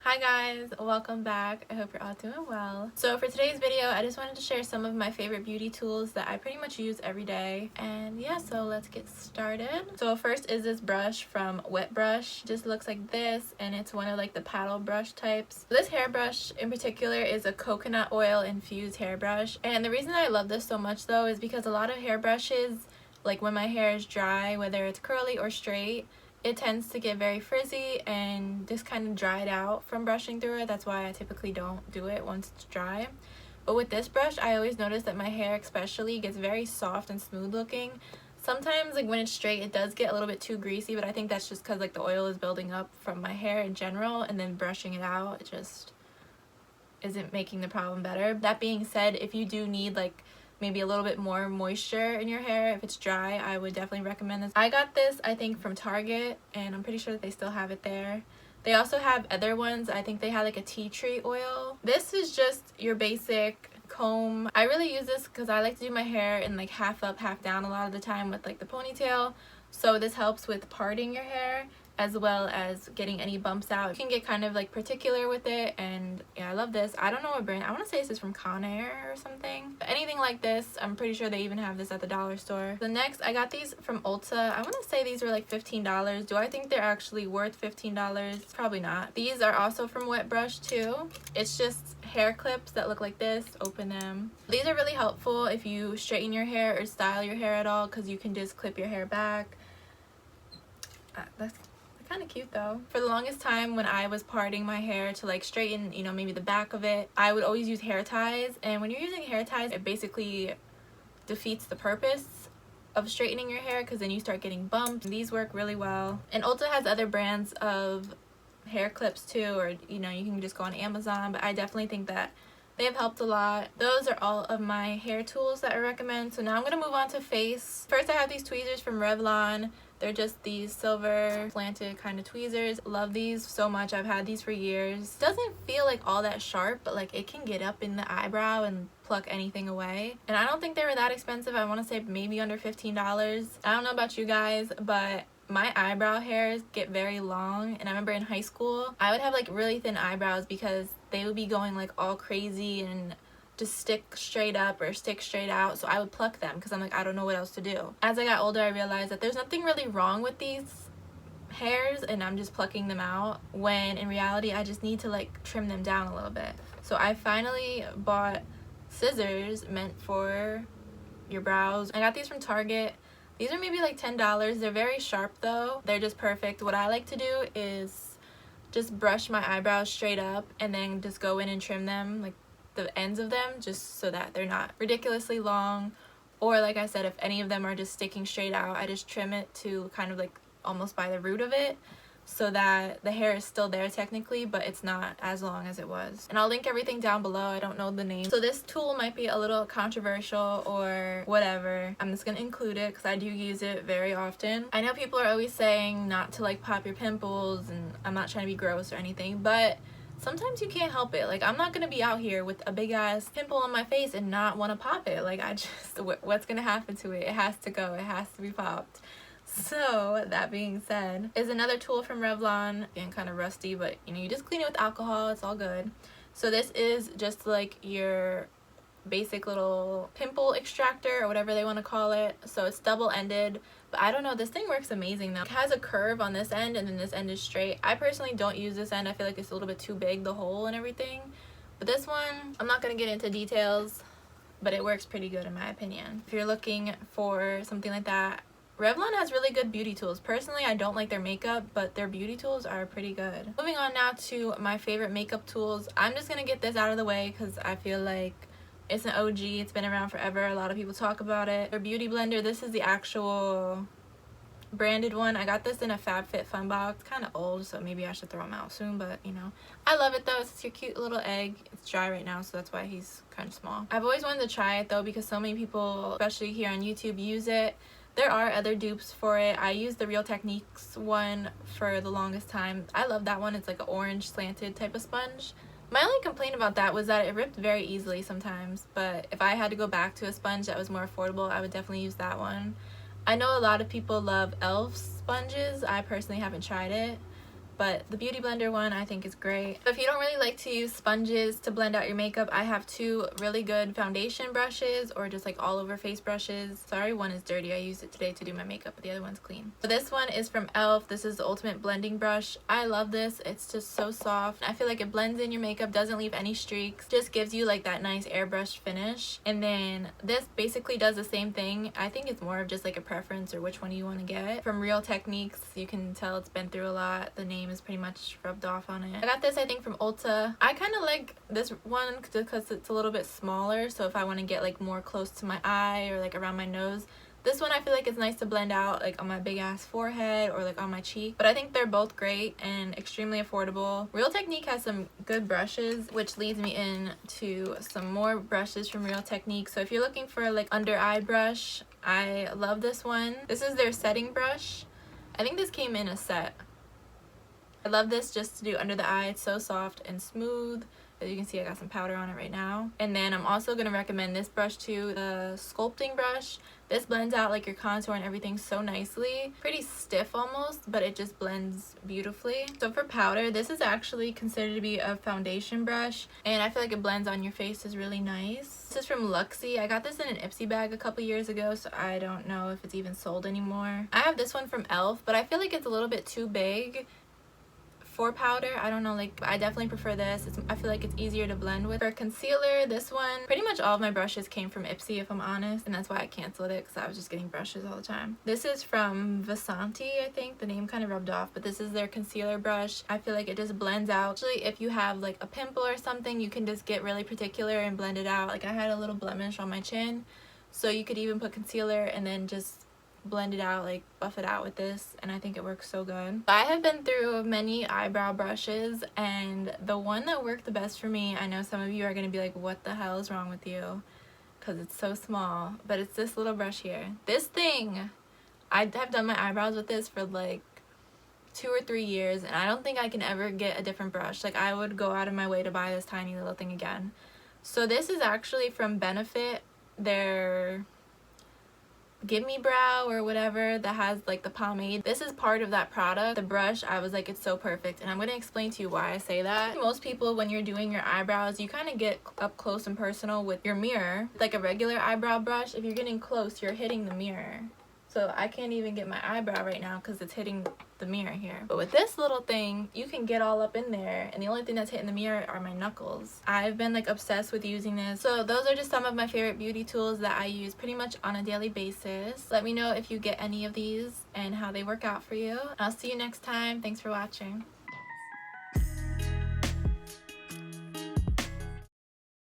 Hi guys, welcome back. I hope you're all doing well. So for today's video, I just wanted to share some of my favorite beauty tools that I pretty much use every day. And yeah, so let's get started. So first is this brush from Wet Brush. It just looks like this, and it's one of like the paddle brush types. This hairbrush in particular is a coconut oil infused hairbrush. And the reason I love this so much though is because a lot of hairbrushes, like when my hair is dry, whether it's curly or straight, it tends to get very frizzy and just kind of dried out from brushing through it. That's why I typically don't do it once it's dry. But with this brush, I always notice that my hair especially gets very soft and smooth looking. Sometimes like when it's straight, it does get a little bit too greasy, but I think that's just because like the oil is building up from my hair in general, and then brushing it out, it just isn't making the problem better. That being said, if you do need like maybe a little bit more moisture in your hair, if it's dry, I would definitely recommend this. I got this I think from Target, and I'm pretty sure that they still have it there. They also have other ones. I think they had like a tea tree oil. This is just your basic comb. I really use this because I like to do my hair in like half up, half down a lot of the time with like the ponytail. So this helps with parting your hair as well as getting any bumps out. You can get kind of like particular with it, and yeah, I love this. I don't know what brand. I want to say this is from Conair or something. But anything like this, I'm pretty sure they even have this at the dollar store. The next, I got these from Ulta. I want to say these were like $15. Do I think they're actually worth $15? Probably not. These are also from Wet Brush too. It's just hair clips that look like this. Open them. These are really helpful if you straighten your hair or style your hair at all, because you can just clip your hair back. That's kind of cute though. For the longest time when I was parting my hair to like straighten, you know, maybe the back of it, I would always use hair ties. And when you're using hair ties, it basically defeats the purpose of straightening your hair, because then you start getting bumps. These work really well. And Ulta has other brands of hair clips too, or you know, you can just go on Amazon, but I definitely think that they have helped a lot. Those are all of my hair tools that I recommend. So now I'm going to move on to face. First, I have these tweezers from Revlon. They're just these silver slanted kind of tweezers. Love these so much. I've had these for years. Doesn't feel like all that sharp, but like it can get up in the eyebrow and pluck anything away. And I don't think they were that expensive. I want to say maybe under $15. I don't know about you guys, but my eyebrow hairs get very long, and I remember in high school I would have like really thin eyebrows because they would be going like all crazy and just stick straight up or stick straight out. So I would pluck them because I'm like, I don't know what else to do. As I got older, I realized that there's nothing really wrong with these hairs, and I'm just plucking them out, when in reality I just need to like trim them down a little bit. So I finally bought scissors meant for your brows. I got these from Target. These are maybe like $10. They're very sharp though. They're just perfect. What I like to do is just brush my eyebrows straight up and then just go in and trim them, like the ends of them, just so that they're not ridiculously long. Or like I said, if any of them are just sticking straight out, I just trim it to kind of like almost by the root of it, so that the hair is still there technically, but it's not as long as it was. And I'll link everything down below. I don't know the name. So this tool might be a little controversial or whatever. I'm just gonna include it because I do use it very often. I know people are always saying not to like pop your pimples, and I'm not trying to be gross or anything, but sometimes you can't help it. Like, I'm not gonna be out here with a big ass pimple on my face and not want to pop it. Like, I just, what's gonna happen to it? It has to go. It has to be popped. So that being said, is another tool from Revlon. Again, kind of rusty, but you know, you just clean it with alcohol. It's all good. So this is just like your basic little pimple extractor or whatever they want to call it. So it's double-ended, but I don't know, this thing works amazing though. It has a curve on this end, and then this end is straight. I personally don't use this end. I feel like it's a little bit too big, the hole and everything. But this one, I'm not going to get into details, but it works pretty good in my opinion. If you're looking for something like that, Revlon has really good beauty tools. Personally, I don't like their makeup, but their beauty tools are pretty good. Moving on now to my favorite makeup tools. I'm just going to get this out of the way because I feel like it's an OG. It's been around forever. A lot of people talk about it. Their beauty blender. This is the actual branded one. I got this in a FabFitFun box. Kind of old, so maybe I should throw them out soon, but you know, I love it though. It's your cute little egg. It's dry right now, so that's why he's kind of small. I've always wanted to try it though because so many people, especially here on YouTube, use it. There are other dupes for it. I used the Real Techniques one for the longest time. I love that one. It's like an orange slanted type of sponge. My only complaint about that was that it ripped very easily sometimes, but if I had to go back to a sponge that was more affordable, I would definitely use that one. I know a lot of people love e.l.f. sponges. I personally haven't tried it, but the Beauty Blender one I think is great. If you don't really like to use sponges to blend out your makeup, I have two really good foundation brushes, or just like all over face brushes. Sorry, one is dirty. I used it today to do my makeup, but the other one's clean. So this one is from e.l.f. This is the Ultimate Blending Brush. I love this. It's just so soft. I feel like it blends in your makeup, doesn't leave any streaks, just gives you like that nice airbrush finish. And then this basically does the same thing. I think it's more of just like a preference or which one you want to get. From Real Techniques, you can tell it's been through a lot. The name is pretty much rubbed off on it. I got this I think from Ulta. I kind of like this one because it's a little bit smaller, so if I want to get like more close to my eye or like around my nose, this one I feel like it's nice to blend out like on my big ass forehead or like on my cheek. But I think they're both great and extremely affordable. Real Technique has some good brushes, which leads me into some more brushes from Real Technique. So if you're looking for like under eye brush, I love this one. This is their setting brush. I think this came in a set. I love this just to do under the eye. It's so soft and smooth. As you can see, I got some powder on it right now. And then I'm also going to recommend this brush too, the Sculpting Brush. This blends out like your contour and everything so nicely. Pretty stiff almost, but it just blends beautifully. So for powder, this is actually considered to be a foundation brush, and I feel like it blends on your face is really nice. This is from Luxie. I got this in an Ipsy bag a couple years ago, so I don't know if it's even sold anymore. I have this one from e.l.f., but I feel like it's a little bit too big for powder. I don't know, like I definitely prefer this. I feel like it's easier to blend with. For concealer, this one, pretty much all of my brushes came from Ipsy if I'm honest, and that's why I canceled it, because I was just getting brushes all the time. This is from Vasanti, I think. The name kind of rubbed off, but this is their concealer brush. I feel like it just blends out. Actually, if you have like a pimple or something, you can just get really particular and blend it out. Like I had a little blemish on my chin, so you could even put concealer and then just blend it out, like buff it out with this, and I think it works so good. I have been through many eyebrow brushes, and the one that worked the best for me, I know some of you are going to be like, what the hell is wrong with you, because it's so small, but it's this little brush here. This thing, I have done my eyebrows with this for like 2 or 3 years, and I don't think I can ever get a different brush. Like I would go out of my way to buy this tiny little thing again. So this is actually from Benefit, their Give Me Brow or whatever, that has like the pomade. This is part of that product. The brush, I was like, it's so perfect, and I'm going to explain to you why I say that. Most people, when you're doing your eyebrows, you kind of get up close and personal with your mirror. Like a regular eyebrow brush, if you're getting close, you're hitting the mirror. So I can't even get my eyebrow right now because it's hitting the mirror here. But with this little thing, you can get all up in there, and the only thing that's hitting the mirror are my knuckles. I've been like obsessed with using this. So those are just some of my favorite beauty tools that I use pretty much on a daily basis. Let me know if you get any of these and how they work out for you. I'll see you next time. Thanks for watching.